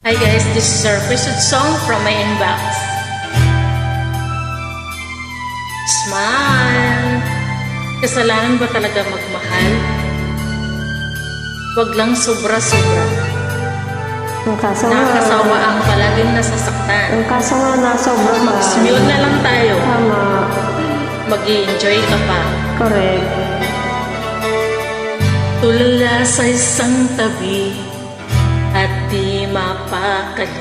Hi guys, this is our first song from my inbox. Smile. Kasalanan ba talaga magmahal? Wag lang sobra-sobra. Ang kaso nga, Nakakasawa ang palaging nasasaktan. ang kaso nga nasobra ka. Mag-smile na lang tayo. Tama. Mag-i-enjoy ka pa. Correct. Tulala sa isang tabi at di mapakali.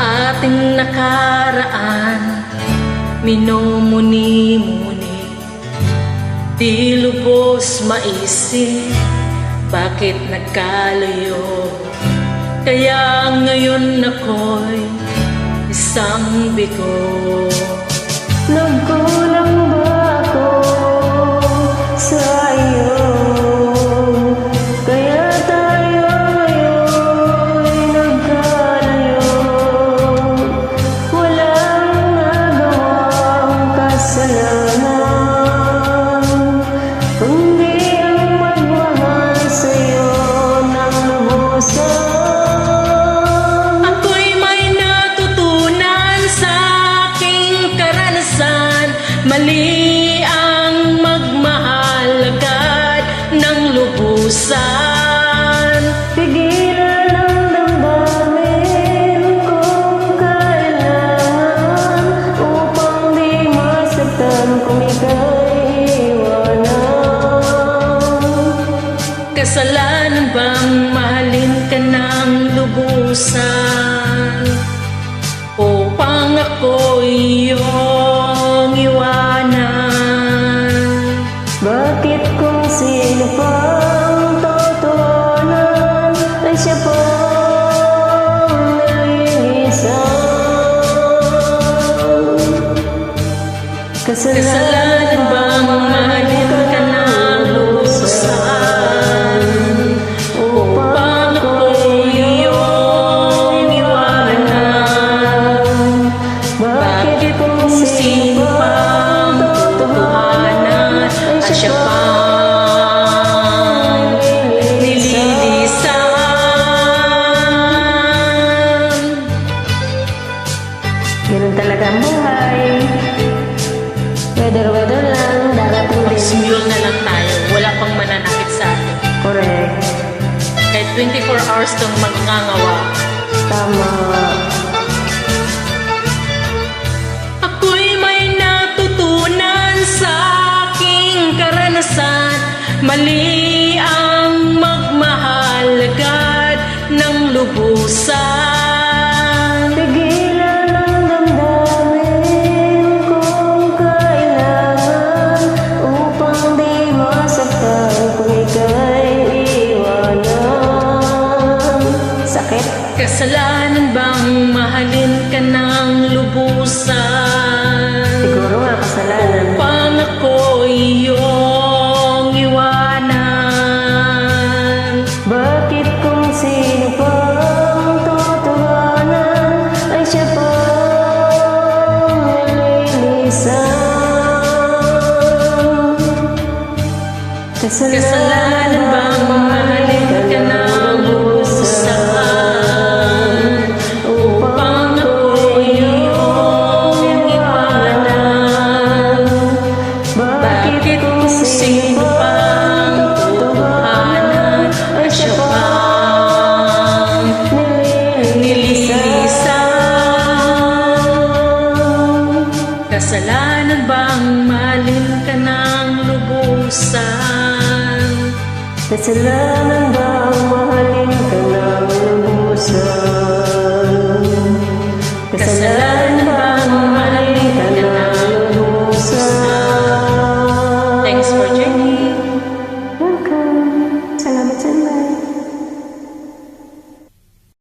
Ating nakaraan, minumuni-muni. Di lubos maisip, bakit nagkalayo? Kaya ngayon ako'y isang bigo. Nagkulang ba ako sa iyo? Kaya tayo ngayon'y nagkalayo. Walang nagawang kasalanan, kundi ang magmahal sa'yo ng lubusan. Ako'y may natutunan sa aking karanasan. Mali ang magmahal agad ng lubusan. Pigilan ang damdamin kung kailangan, upang di masaktan kung ika'y iwanan. Kasalanan bang mahalin ka ng lubusan? Upang ako iyong iwanan. Bakit kung sino pang totohanan ay siya pang nalilisan? Kasalanan bang mahalin ka ng lubusan? Upang ako iyong iwanan. Bakit kung sino pang totohanan at siya pang nililisan? Ganun talaga ang buhay. Weather lang, darating din. Mag-smile na lang tayo. Wala pang mananakit sa atin. Correct. Kahit 24 hours kang magngangawa. Tama. Ako'y may natutunan sa aking karanasan. Mali ang magmahal agad ng lubusan. Pigilan ang damdamin kung kailangan, upang di masaktan kung ika'y iwanan. Sakit. Kasalanan bang mahalin ka ng lubusan? Siguro nga kasalanan. Upang ako iyong iwanan. Bakit kung sino pang totohanan ay siya pang nalilisan? Kasalanan bang mahalin ka ng lubusan? Upang ako iyong iwanan. Bakit kung sino pang totohanan ay siya pang nililisan? Kasalanan bang mahalin ka ng lubusan? Kasalanan ba